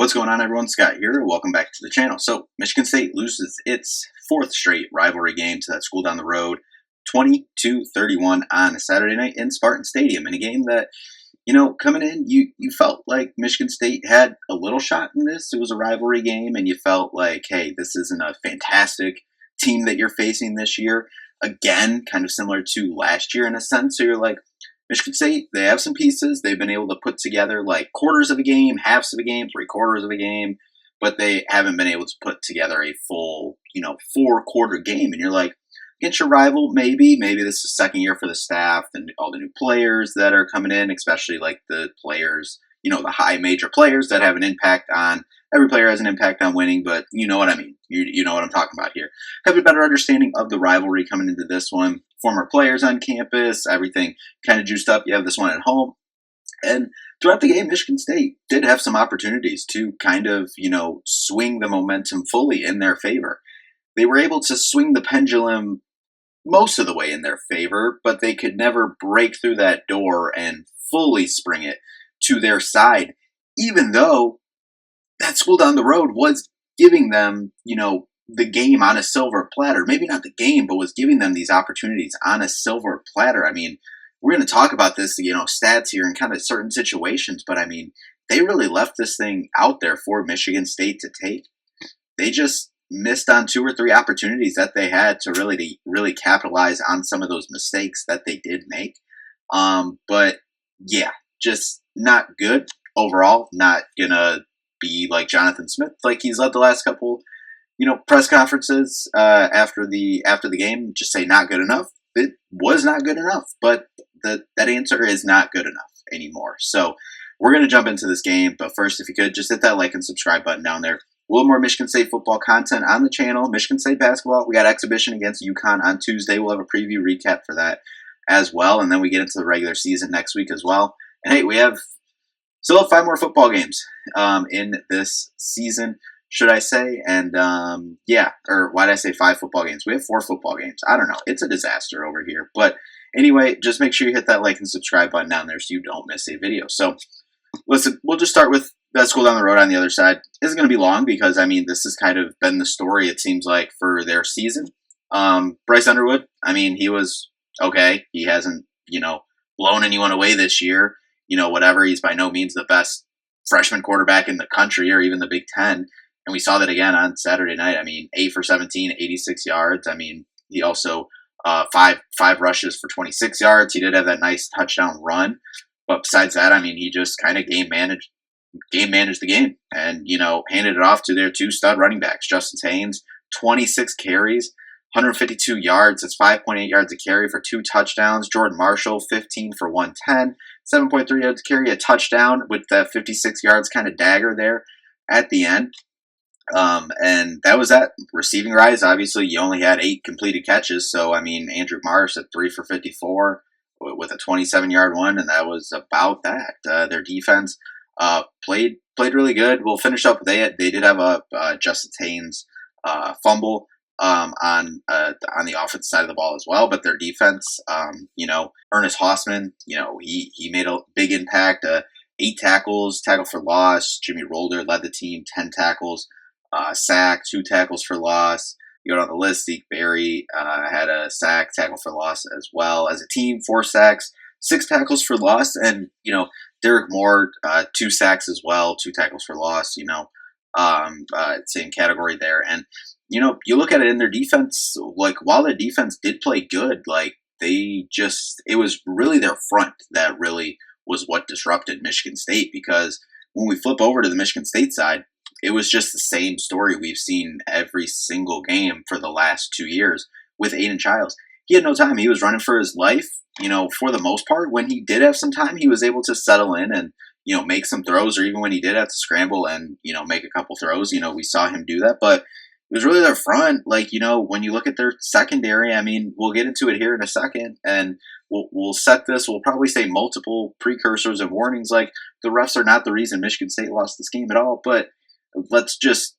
What's going on, everyone? Scott here. Welcome back to the channel. So, Michigan State loses its fourth straight rivalry game to that school down the road, 22-31 on a Saturday night in Spartan Stadium, in a game that, coming in, you felt like Michigan State had a little shot in this. It was a rivalry game, and you felt like, hey, this isn't a fantastic team that you're facing this year. Again, kind of similar to last year in a sense. So you're like, Michigan State, they have some pieces. They've been able to put together like quarters of a game, halves of a game, three-quarters of a game, but they haven't been able to put together a full, four-quarter game. And you're like, against your rival, maybe this is second year for the staff and all the new players that are coming in, especially like the players, the high major players that have an impact on, every player has an impact on winning, but you know what I mean. You know what I'm talking about here. Have a better understanding of the rivalry coming into this one. Former players on campus, everything kind of juiced up. You have this one at home. And throughout the game, Michigan State did have some opportunities to kind of, swing the momentum fully in their favor. They were able to swing the pendulum most of the way in their favor, but they could never break through that door and fully spring it to their side, even though that school down the road was giving them, the game on a silver platter. Maybe not the game, but was giving them these opportunities on a silver platter. I mean, we're going to talk about this, stats here and kind of certain situations, but I mean, they really left this thing out there for Michigan State to take. They just missed on two or three opportunities that they had to really capitalize on some of those mistakes that they did make. But yeah, just not good overall. Not gonna be like Jonathan Smith, like he's led the last couple, press conferences after the game. Just say not good enough. It was not good enough, but that answer is not good enough anymore. So we're gonna jump into this game, but first, if you could just hit that like and subscribe button down there. A little more Michigan State football content on the channel. Michigan State basketball. We got exhibition against UConn on Tuesday. We'll have a preview recap for that as well, and then we get into the regular season next week as well. And hey, we still have 5 more football games in this season, should I say? And or why did I say 5 football games? We have 4 football games. I don't know. It's a disaster over here. But anyway, just make sure you hit that like and subscribe button down there so you don't miss a video. So listen, we'll just start with that school down the road on the other side. Isn't going to be long because, I mean, this has kind of been the story, it seems like, for their season. Bryce Underwood, I mean, he was okay. He hasn't, blown anyone away this year. Whatever. He's by no means the best freshman quarterback in the country or even the Big Ten. And we saw that again on Saturday night. I mean, 8 for 17, 86 yards. I mean, he also five rushes for 26 yards. He did have that nice touchdown run. But besides that, I mean, he just kind of game managed the game and, handed it off to their 2 stud running backs. Justin Haynes, 26 carries, 152 yards. That's 5.8 yards a carry for 2 touchdowns. Jordan Marshall, 15 for 110, 7.3 yards a carry, a touchdown with that 56 yards kind of dagger there at the end. And that was that. Receiving rise, obviously, you only had 8 completed catches. So, I mean, Andrew Marsh at 3 for 54 with a 27-yard one, and that was about that. Their defense played really good. We'll finish up. They did have a Justin Haynes fumble on the offensive side of the ball as well, but their defense, Ernest Hausman, he made a big impact. 8 tackles, tackle for loss. Jimmy Rolder led the team, 10 tackles, sack, 2 tackles for loss. You go down the list. Zeke Berry had a sack, tackle for loss as well. As a team, 4 sacks, 6 tackles for loss, and Derek Moore, 2 sacks as well, 2 tackles for loss. Same category there. And you look at it in their defense. Like while the defense did play good, like it was really their front that really was what disrupted Michigan State. Because when we flip over to the Michigan State side, it was just the same story we've seen every single game for the last 2 years with Aiden Childs. He had no time. He was running for his life, for the most part. When he did have some time, he was able to settle in and, make some throws, or even when he did have to scramble and, make a couple throws, we saw him do that. But it was really their front. Like, when you look at their secondary, I mean, we'll get into it here in a second, and we'll set this. We'll probably say multiple precursors and warnings. Like, the refs are not the reason Michigan State lost this game at all, but let's just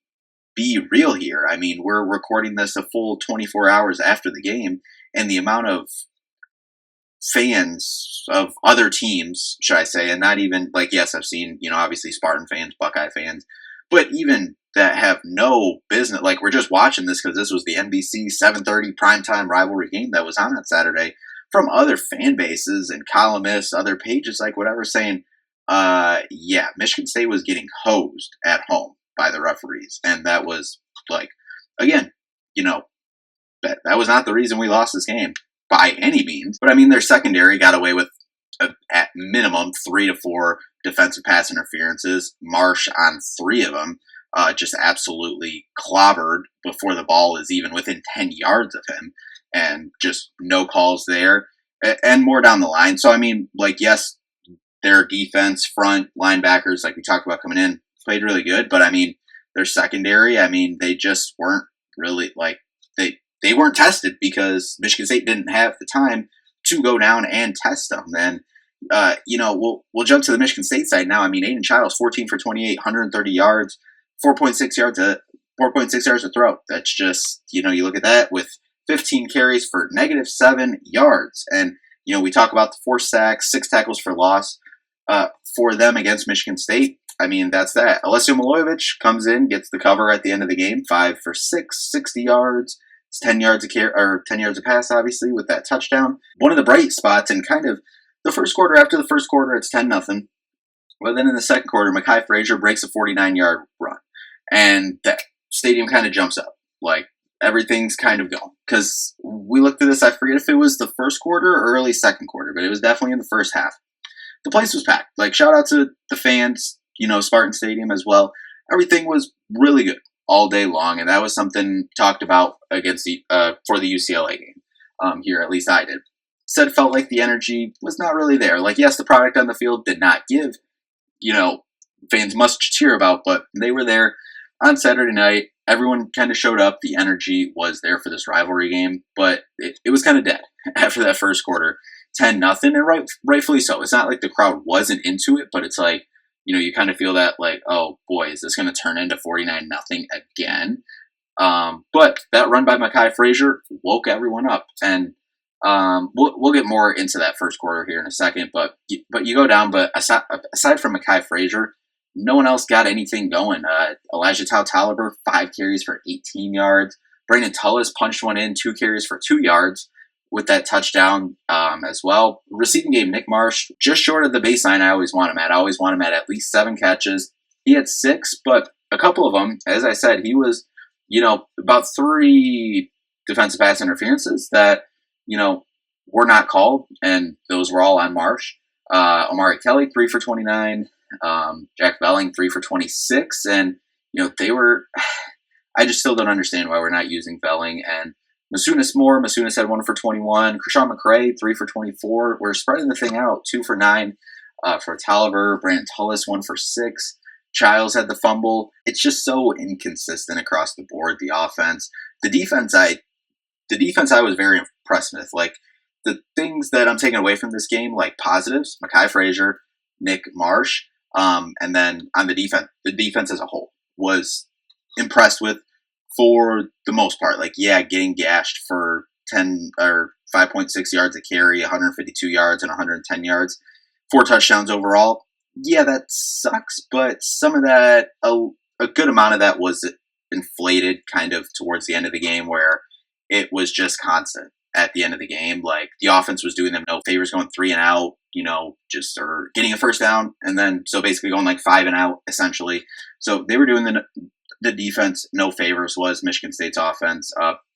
be real here. I mean, we're recording this a full 24 hours after the game, and the amount of fans of other teams, should I say, and not even, like, yes, I've seen, obviously Spartan fans, Buckeye fans, but even that have no business, like we're just watching this because this was the NBC 7:30 primetime rivalry game that was on Saturday, from other fan bases and columnists, other pages, like whatever, saying, yeah, Michigan State was getting hosed at home by the referees. And that was like, again, you know, that was not the reason we lost this game by any means. But I mean, their secondary got away with at minimum 3 to 4 defensive pass interferences. Marsh on 3 of them, just absolutely clobbered before the ball is even within 10 yards of him, and just no calls there, and more down the line. So I mean, like, yes, their defense, front linebackers, like we talked about coming in, played really good, but I mean, their secondary, I mean, they just weren't really like they weren't tested because Michigan State didn't have the time to go down and test them. And we'll jump to the Michigan State side now. I mean, Aiden Childs, 14 for 28, 130 yards, 4.6 yards a throw. That's just, you look at that with 15 carries for -7 yards. And, we talk about the 4 sacks, 6 tackles for loss for them against Michigan State. I mean, that's that. Alessio Milojevic comes in, gets the cover at the end of the game, 5 for 6, 60 yards. It's 10 yards a pass, obviously, with that touchdown. One of the bright spots in kind of the first quarter. After the first quarter, it's 10-0. But then in the second quarter, Mekhi Frazier breaks a 49-yard run. And that stadium kind of jumps up. Like, everything's kind of going. Because we looked at this, I forget if it was the first quarter or early second quarter, but it was definitely in the first half. The place was packed. Like, shout out to the fans, Spartan Stadium as well. Everything was really good all day long, and that was something talked about against for the UCLA game. Here, at least I did. Felt like the energy was not really there. Like, yes, the product on the field did not give, fans much to cheer about, but they were there on Saturday night. Everyone kind of showed up. The energy was there for this rivalry game, but it was kind of dead after that first quarter. 10-0, and rightfully so. It's not like the crowd wasn't into it, but it's like, you kind of feel that, like, oh boy, is this going to turn into 49-0 again? But that run by Mekhi Frazier woke everyone up, and we'll get more into that first quarter here in a second. But you go down, but aside from Mekhi Frazier, no one else got anything going. Elijah Taliber, 5 carries for 18 yards. Brandon Tullis punched one in, 2 carries for 2 yards with that touchdown as well. Receiving game, Nick Marsh, just short of the baseline I always want him at. I always want him at least 7 catches. He had 6, but a couple of them, as I said, he was, about 3 defensive pass interferences that, were not called, and those were all on Marsh. Omari Kelly, 3 for 29. Jack Belling, 3 for 26. And, they were, I just still don't understand why we're not using Belling. And Masunas had 1 for 21. Krishawn McCray, 3 for 24. We're spreading the thing out. 2 for 9 for Taliber. Brandon Tullis, 1 for 6. Childs had the fumble. It's just so inconsistent across the board, the offense. The defense I was very impressed with. Like, the things that I'm taking away from this game, like positives, Mekhi Frazier, Nick Marsh, and then on the defense as a whole was impressed with for the most part. Like, yeah, getting gashed for 10 or 5.6 yards a carry, 152 yards and 110 yards, 4 touchdowns overall. Yeah, that sucks, but some of that, a good amount of that was inflated kind of towards the end of the game, where it was just constant at the end of the game. Like, the offense was doing them no favors, going 3 and out, or getting a first down, and then so basically going like 5 and out essentially. So they were doing the defense no favors, was Michigan State's offense.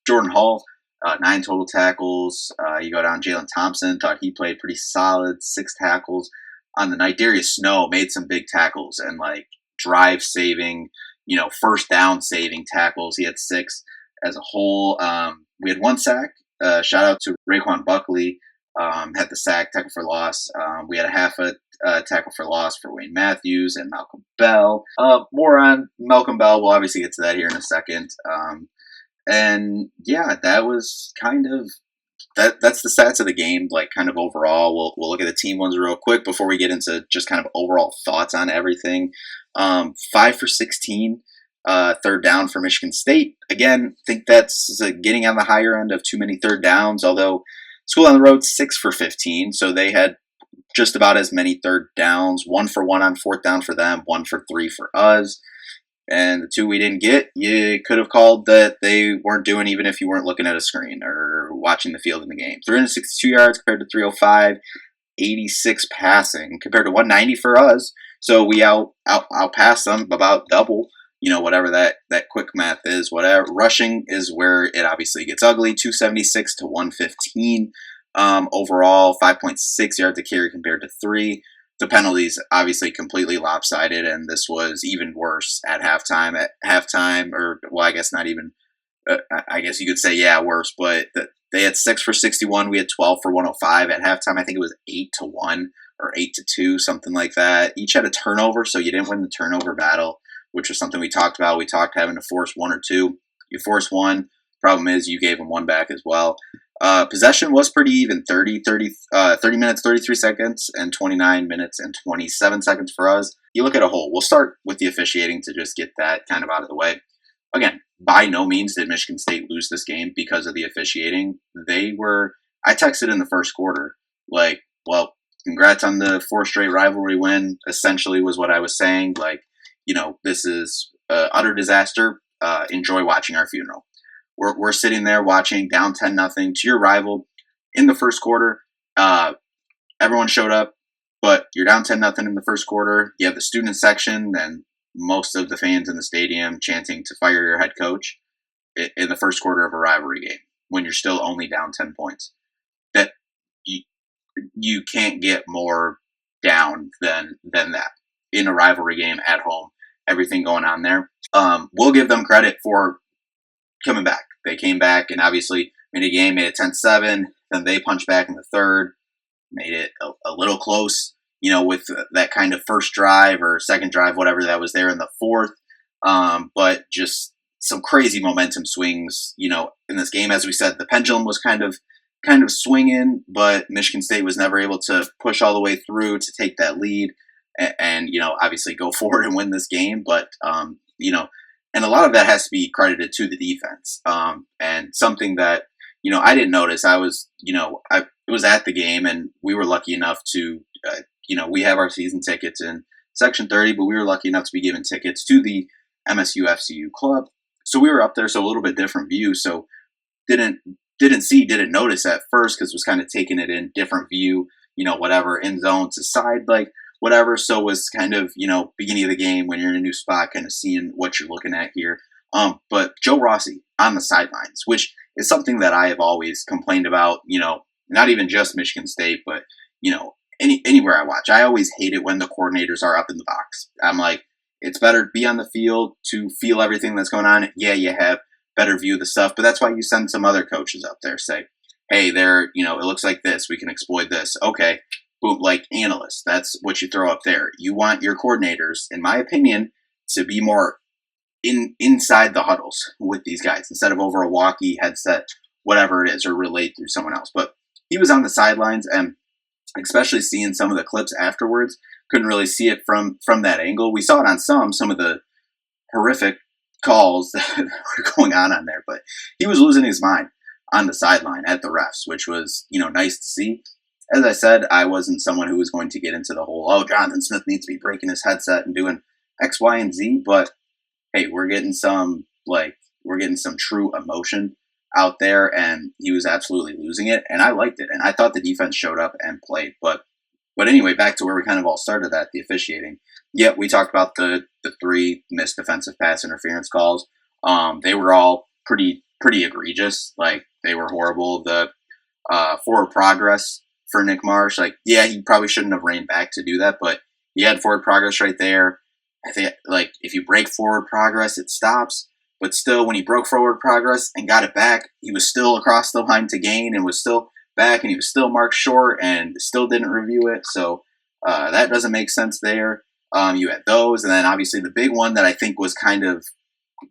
Jordan Hall, 9 total tackles. You go down, Jalen Thompson, thought he played pretty solid, 6 tackles on the night. Darius Snow made some big tackles and like drive saving, first down saving tackles. He had 6 as a whole. We had 1 sack. Shout out to Raekwon Buckley. Had the sack, tackle for loss. We had a half a tackle for loss for Wayne Matthews and Malcolm Bell. More on Malcolm Bell. We'll obviously get to that here in a second. And yeah, that was kind of that's the stats of the game. Like, kind of overall, we'll look at the team ones real quick before we get into just kind of overall thoughts on everything. 5 for 16. Third down for Michigan State. Again, think that's getting on the higher end of too many third downs, although School on the Road, 6 for 15. So they had just about as many third downs. 1 for 1 on 4th down for them, 1 for 3 for us. And the two we didn't get, you could have called that they weren't doing even if you weren't looking at a screen or watching the field in the game. 362 yards compared to 305, 86 passing compared to 190 for us. So we outpassed them about double. Whatever that quick math is, whatever. Rushing is where it obviously gets ugly. 276 to 115. Overall, 5.6 yards a carry compared to 3. The penalties obviously completely lopsided, and this was even worse at halftime. I guess not even. I guess you could say worse, but they had 6 for 61. We had 12 for 105 at halftime. I think it was 8-1 or 8-2, something like that. Each had a turnover, so you didn't win the turnover battle, which was something we talked about. We talked having to force 1 or 2. You forced 1. Problem is you gave them 1 back as well. Possession was pretty even, 30 minutes, 33 seconds, and 29 minutes and 27 seconds for us. You look at a whole. We'll start with the officiating to just get that kind of out of the way. Again, by no means did Michigan State lose this game because of the officiating. I texted in the first quarter, congrats on the 4th straight rivalry win, essentially was what I was saying. This is utter disaster. Enjoy watching our funeral. We're sitting there watching down 10-0 to your rival in the first quarter. Everyone showed up, but you're down 10-0 in the first quarter. You have the student section and most of the fans in the stadium chanting to fire your head coach in the first quarter of a rivalry game when you're still only down 10 points. That you can't get more down than that in a rivalry game at home. Everything going on there. We'll give them credit for coming back. They came back and obviously made a game, made it 10-7. Then they punched back in the third, made it a little close, with that kind of first drive or second drive, whatever that was there in the fourth. But just some crazy momentum swings, in this game. As we said, the pendulum was kind of swinging, but Michigan State was never able to push all the way through to take that lead and obviously go forward and win this game. But, and a lot of that has to be credited to the defense. And something that, I didn't notice. I was at the game and we were lucky enough to, we have our season tickets in Section 30, but we were lucky enough to be given tickets to the MSU FCU club. So we were up there, so a little bit different view. So didn't notice at first because was kind of taking it in different view, whatever, end zone to side, whatever. So was kind of, beginning of the game when you're in a new spot, kind of seeing what you're looking at here. But Joe Rossi on the sidelines, which is something that I have always complained about, not even just Michigan State, but, anywhere I watch. I always hate it when the coordinators are up in the box. I'm like, it's better to be on the field to feel everything that's going on. Yeah, you have better view of the stuff, but that's why you send some other coaches up there, say, hey, it looks like this. We can exploit this. Okay. Boom, like analysts. That's what you throw up there. You want your coordinators, in my opinion, to be more inside the huddles with these guys instead of over a walkie headset, whatever it is, or relayed through someone else. But he was on the sidelines, and especially seeing some of the clips afterwards, couldn't really see it from that angle. We saw it on some of the horrific calls that were going on there, but he was losing his mind on the sideline at the refs, which was, nice to see. As I said, I wasn't someone who was going to get into the whole, Jonathan Smith needs to be breaking his headset and doing X, Y, and Z, but hey, we're getting some true emotion out there, and he was absolutely losing it, and I liked it, and I thought the defense showed up and played, but anyway, back to where we kind of all started at, the officiating. Yeah, we talked about the 3 missed defensive pass interference calls. They were all pretty egregious. They were horrible. The forward progress for Nick Marsh, he probably shouldn't have reined back to do that, but he had forward progress right there. I think, if you break forward progress, it stops. But still, when he broke forward progress and got it back, he was still across the line to gain and was still back, and he was still marked short and still didn't review it. So that doesn't make sense there. You had those, and then obviously the big one that I think was kind of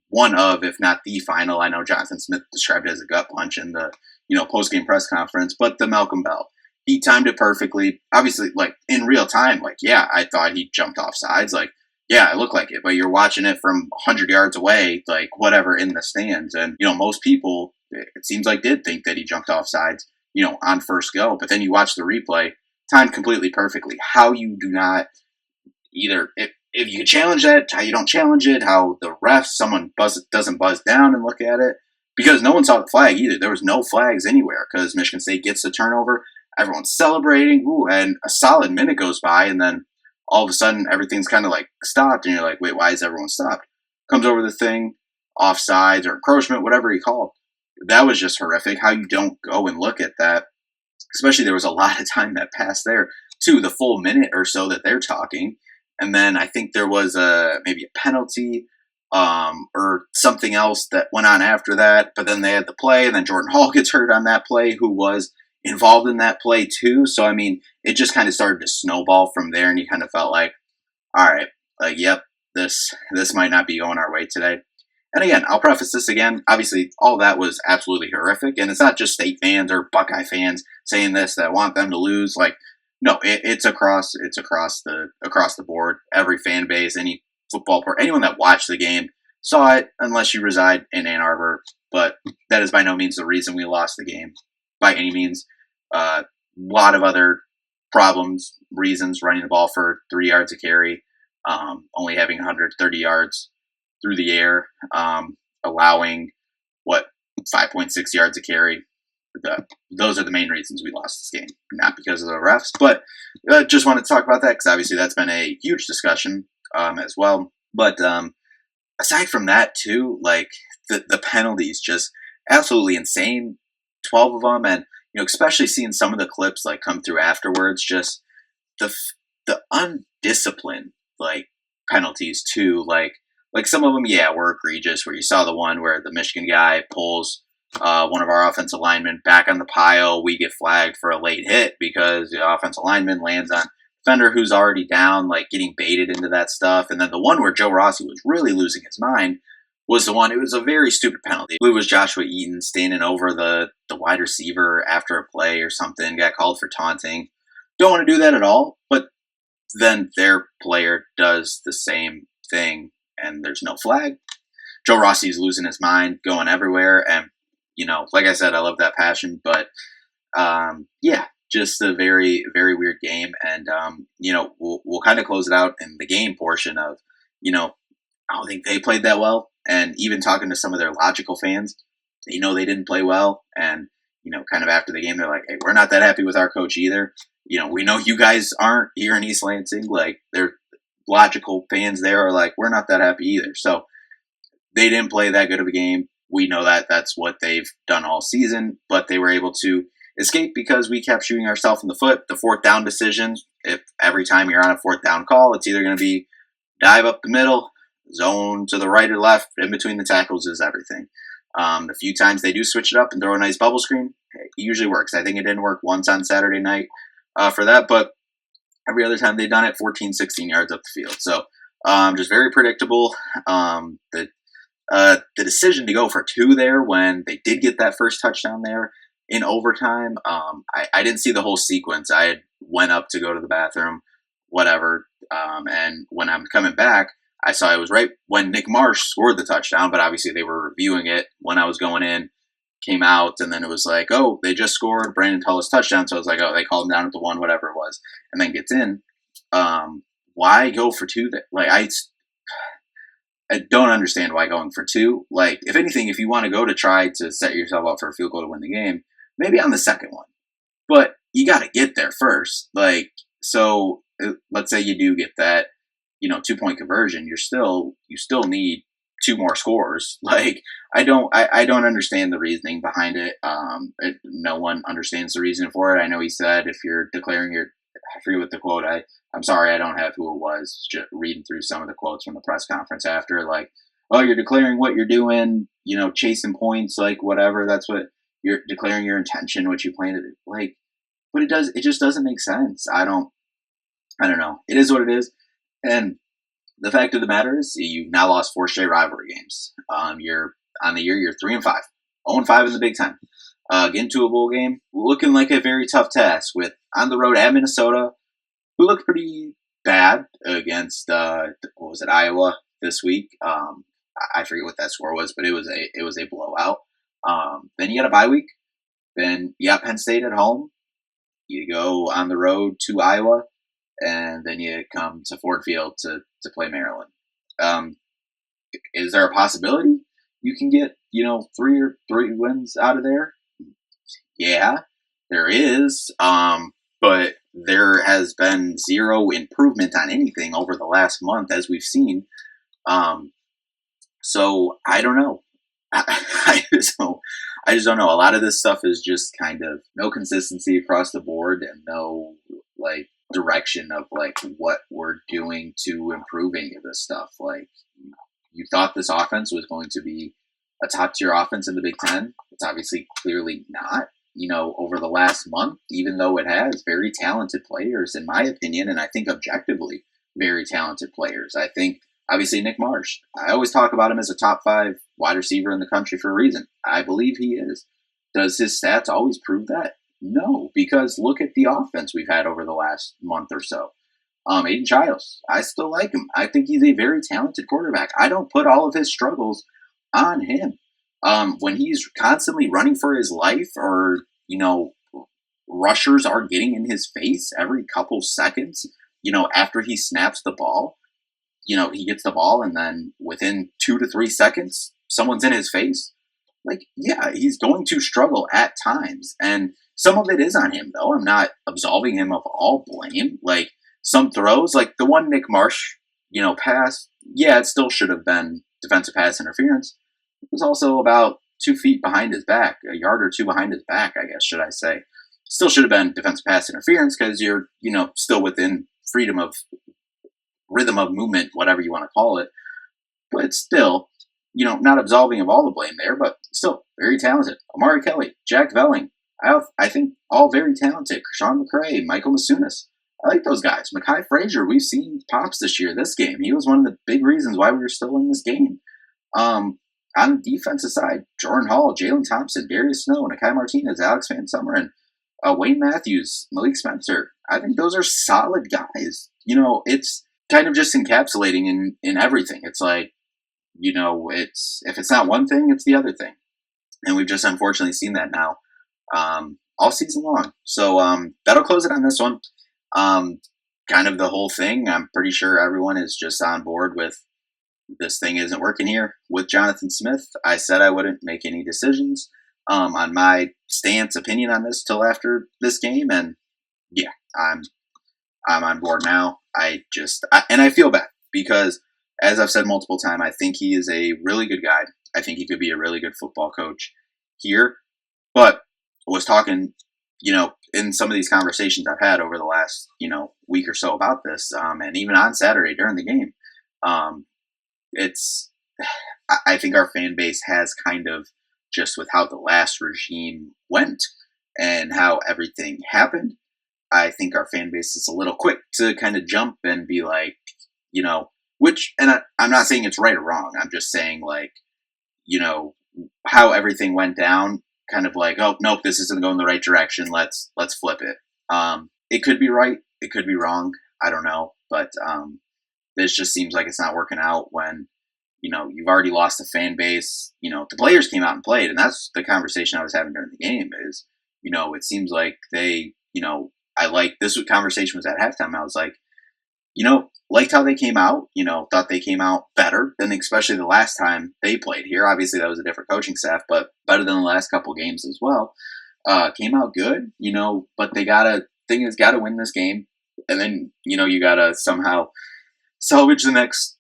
one of, if not the final. I know Jonathan Smith described it as a gut punch in the post-game press conference, but the Malcolm Bell, he timed it perfectly. Obviously, in real time, I thought he jumped off sides. Yeah, it looked like it, but you're watching it from 100 yards away, whatever, in the stands. And, most people, it seems did think that he jumped off sides, on first go. But then you watch the replay, timed completely perfectly. How you do not either, if you challenge that, how you don't challenge it, how the refs, someone doesn't buzz down and look at it. Because no one saw the flag either. There was no flags anywhere because Michigan State gets the turnover. Everyone's celebrating, and a solid minute goes by, and then all of a sudden everything's kind of like stopped, and you're like, wait, why is everyone stopped? Comes over the thing, offsides or encroachment, whatever he called. That was just horrific. How you don't go and look at that, especially there was a lot of time that passed there to the full minute or so that they're talking. And then I think there was maybe a penalty or something else that went on after that. But then they had the play, and then Jordan Hall gets hurt on that play, who was involved in that play too. So, I mean, it just kind of started to snowball from there, and you kind of felt like, all right, like, yep, this might not be going our way today. And again, I'll preface this again. Obviously, all that was absolutely horrific, and it's not just State fans or Buckeye fans saying this that want them to lose. Like, no, it's across the board. Every fan base, any football player, anyone that watched the game saw it, unless you reside in Ann Arbor. But that is by no means the reason we lost the game, by any means. A lot of other problems, reasons: running the ball for 3 yards a carry, only having 130 yards through the air, allowing 5.6 yards a carry. Those are the main reasons we lost this game, not because of the refs. But I just wanted to talk about that because obviously that's been a huge discussion as well. But aside from that too, like the penalties, just absolutely insane. 12 of them, and especially seeing some of the clips like come through afterwards, just the undisciplined like penalties too. Like some of them, yeah, were egregious. Where you saw the one where the Michigan guy pulls one of our offensive linemen back on the pile. We get flagged for a late hit because the offensive lineman lands on defender who's already down, like getting baited into that stuff. And then the one where Joe Rossi was really losing his mind was the one. It was a very stupid penalty. It was Joshua Eaton standing over the wide receiver after a play or something, got called for taunting. Don't want to do that at all, but then their player does the same thing and there's no flag. Joe Rossi's losing his mind, going everywhere, and like I said, I love that passion, but yeah, just a very, very weird game. And we'll kind of close it out in the game portion of I don't think they played that well. And even talking to some of their logical fans, they didn't play well. And kind of after the game, they're like, hey, we're not that happy with our coach either. We know you guys aren't here in East Lansing. Like, their logical fans there are like, we're not that happy either. So they didn't play that good of a game. We know that that's what they've done all season, but they were able to escape because we kept shooting ourselves in the foot. The fourth down decisions, if every time you're on a fourth down call, it's either going to be dive up the middle, zone to the right or left, in between the tackles is everything. The few times they do switch it up and throw a nice bubble screen, it usually works. I think it didn't work once on Saturday night for that, but every other time they've done it, 14, 16 yards up the field. So just very predictable. The decision to go for two there when they did get that first touchdown there in overtime, I didn't see the whole sequence. I had went up to go to the bathroom, whatever, and when I'm coming back, I saw it was right when Nick Marsh scored the touchdown, but obviously they were reviewing it when I was going in, came out, and then it was like, oh, they just scored Brandon Tullis touchdown. So I was like, oh, they called him down at the one, whatever it was, and then gets in. Why go for two? Like, I don't understand why going for two. Like, if anything, if you want to go to try to set yourself up for a field goal to win the game, maybe on the second one. But you got to get there first. Like, so let's say you do get that, 2-point conversion. You still need two more scores. Like, I don't understand the reasoning behind it. No one understands the reason for it. I know he said if you're declaring I forget what the quote. I'm sorry, I don't have who it was. Just reading through some of the quotes from the press conference after, like, oh, you're declaring what you're doing, chasing points, like, whatever. That's what you're declaring your intention, what you plan to do. Like, but it just doesn't make sense. I don't know. It is what it is. And the fact of the matter is, you've now lost 4 straight rivalry games. You're on the year, you're 3-5, 0-5 in the Big Ten. Getting to a bowl game, looking like a very tough task with on the road at Minnesota, who looked pretty bad against Iowa this week. I forget what that score was, but it was a blowout. Then you got a bye week. Then you got Penn State at home. You go on the road to Iowa, and then you come to Ford Field to play Maryland. Um, is there a possibility you can get, three wins out of there? Yeah, there is. But there has been zero improvement on anything over the last month, as we've seen. Um, so I don't know. I just don't know. A lot of this stuff is just kind of no consistency across the board and no like direction of like what we're doing to improve any of this stuff. Like you thought this offense was going to be a top tier offense in the Big Ten. It's obviously clearly not. Over the last month, even though it has very talented players, in my opinion, and I think objectively very talented players. I think obviously Nick Marsh. I always talk about him as a top 5 wide receiver in the country for a reason. I believe he is. Does his stats always prove that? No, because look at the offense we've had over the last month or so. Aiden Childs, I still like him. I think he's a very talented quarterback. I don't put all of his struggles on him. When he's constantly running for his life or, rushers are getting in his face every couple seconds, after he snaps the ball, he gets the ball and then within 2 to 3 seconds, someone's in his face. Like, yeah, he's going to struggle at times. And some of it is on him, though. I'm not absolving him of all blame. Like, some throws, like the one Nick Marsh, pass, yeah, it still should have been defensive pass interference. It was also about 2 feet behind his back, a yard or 2 behind his back, I guess, should I say. Still should have been defensive pass interference because you're, still within rhythm of movement, whatever you want to call it. But still, not absolving of all the blame there, but still very talented. Amari Kelly, Jack Velling, I think all very talented. Krishawn McCray, Michael Masunas. I like those guys. Mekhi Frazier, we've seen pops this year, this game. He was one of the big reasons why we were still in this game. On the defensive side, Jordan Hall, Jalen Thompson, Darius Snow, Nakai Martinez, Alex Van Summer, and Wayne Matthews, Malik Spencer. I think those are solid guys. It's kind of just encapsulating in everything. It's like, if it's not one thing, it's the other thing. And we've just unfortunately seen that now all season long. So that'll close it on this one. Kind of the whole thing. I'm pretty sure everyone is just on board with this thing isn't working here with Jonathan Smith. I said I wouldn't make any decisions on my stance opinion on this till after this game. And yeah, I'm on board now. And I feel bad because, as I've said multiple times, I think he is a really good guy. I think he could be a really good football coach here. But I was talking, in some of these conversations I've had over the last, week or so about this, and even on Saturday during the game, I think our fan base has kind of, just with how the last regime went and how everything happened, I think our fan base is a little quick to kind of jump and be like, I'm not saying it's right or wrong. I'm just saying like, how everything went down, kind of like, oh, nope, this isn't going the right direction. Let's flip it. It could be right. It could be wrong. I don't know. But this just seems like it's not working out when, you've already lost a fan base. The players came out and played. And that's the conversation I was having during the game is, it seems like they, this conversation was at halftime. I was like, liked how they came out, thought they came out better than especially the last time they played here. Obviously, that was a different coaching staff, but better than the last couple games as well. Came out good, but they gotta win this game. And then, you gotta somehow salvage the next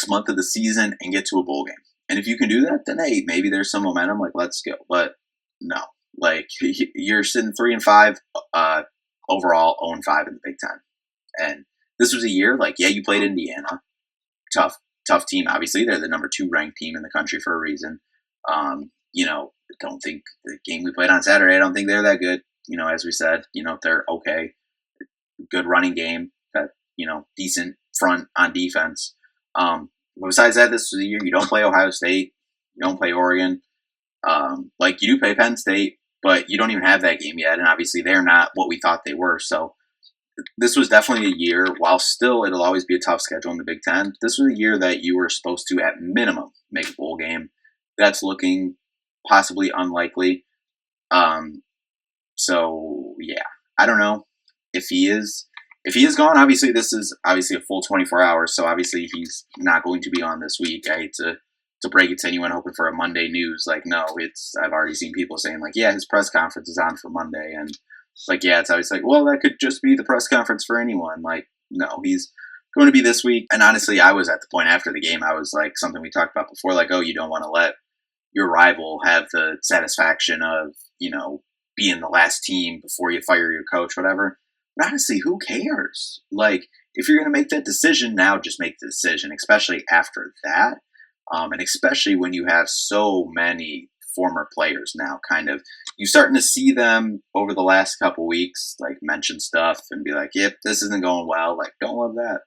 month of the season and get to a bowl game. And if you can do that, then hey, maybe there's some momentum, like let's go. But no, like you're sitting 3-5, overall 0-5 in the Big Ten. And this was a year, like, yeah, you played Indiana. Tough team. Obviously, they're the number 2 ranked team in the country for a reason. Don't think the game we played on Saturday, I don't think they're that good. As we said, they're okay. Good running game, that, decent front on defense. But besides that, this was a year you don't play Ohio State. You don't play Oregon. Like, you do play Penn State, but you don't even have that game yet. And obviously, they're not what we thought they were. So, this was definitely a year, while still it'll always be a tough schedule in the Big Ten, this was a year that you were supposed to, at minimum, make a bowl game. That's looking possibly unlikely. So, yeah, I don't know if he is if he is gone, obviously this is obviously a full 24 hours, so obviously he's not going to be on this week. I hate to break it to anyone hoping for a Monday news. Like, no, I've already seen people saying like, yeah, his press conference is on for Monday, and like, yeah, it's always like, well, that could just be the press conference for anyone. Like, no, he's going to be this week. And honestly, I was at the point after the game, I was like, something we talked about before, like, oh, you don't want to let your rival have the satisfaction of, being the last team before you fire your coach, whatever. But honestly, who cares? Like, if you're going to make that decision now, just make the decision, especially after that. And especially when you have so many former players now, kind of, you're starting to see them over the last couple weeks, like, mention stuff and be like, yep, this isn't going well. Like, don't love that.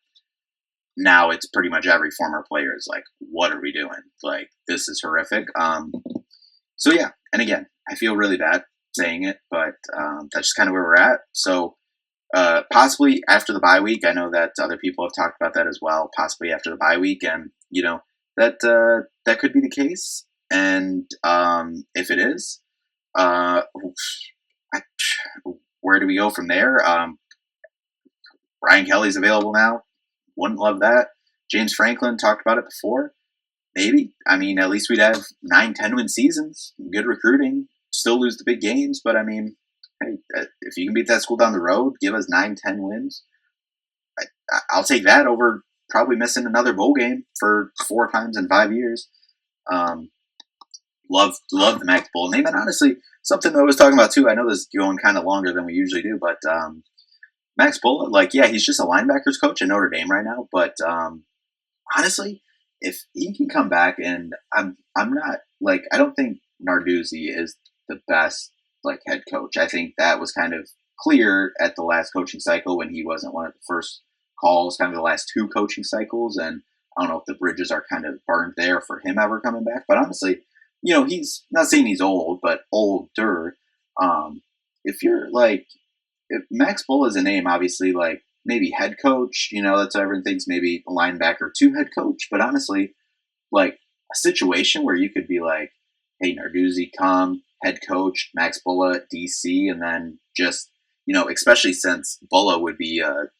Now it's pretty much every former player is like, what are we doing? Like, this is horrific. So yeah, and again, I feel really bad saying it, but that's just kind of where we're at. So possibly after the bye week, I know that other people have talked about that as well. Possibly after the bye week, and that could be the case. And if it is, where do we go from there? Brian Kelly's available now. Wouldn't love that. James Franklin talked about it before. Maybe. I mean, at least we'd have 9-10 win seasons. Good recruiting. Still lose the big games, but I mean, hey, if you can beat that school down the road, give us 9-10 wins. I'll take that over probably missing another bowl game for 4 times in 5 years. Love the Max Bowl name, and honestly, something I was talking about too. I know this is going kind of longer than we usually do, but Max Bullough, like, yeah, he's just a linebackers coach at Notre Dame right now. But honestly, if he can come back, and I'm not like, I don't think Narduzzi is the best like head coach. I think that was kind of clear at the last coaching cycle when he wasn't one of the first calls, kind of the last 2 coaching cycles, and I don't know if the bridges are kind of burned there for him ever coming back. But honestly, he's not saying he's old, but older. If you're like, if Max Bull is a name, obviously, like, maybe head coach, that's what everyone thinks, maybe a linebacker to head coach. But honestly, like, a situation where you could be like, hey, Narduzzi, come, head coach, Max Bullough, DC, and then just, especially since Bullough would be a,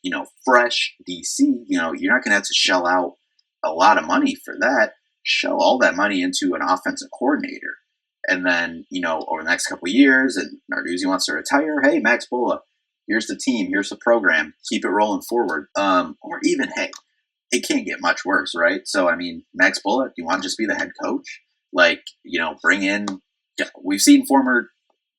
fresh DC, you're not going to have to shell out a lot of money for that. Shell all that money into an offensive coordinator. And then, over the next couple of years, and Narduzzi wants to retire, hey, Max Bullough, here's the team, here's the program, keep it rolling forward. Or even, hey, it can't get much worse, right? So, I mean, Max Bullough, you want to just be the head coach? Like, bring in, we've seen former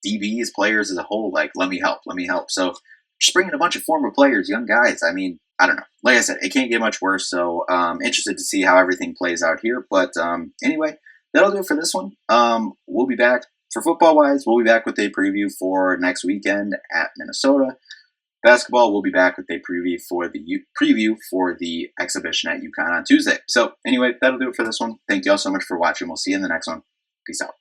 DBs, players as a whole, like, let me help. So, just bring in a bunch of former players, young guys. I mean, I don't know. Like I said, it can't get much worse. So, interested to see how everything plays out here. But anyway, that'll do it for this one. We'll be back for football-wise. We'll be back with a preview for next weekend at Minnesota. Basketball, we'll be back with a preview for the exhibition at UConn on Tuesday. So anyway, that'll do it for this one. Thank you all so much for watching. We'll see you in the next one. Peace out.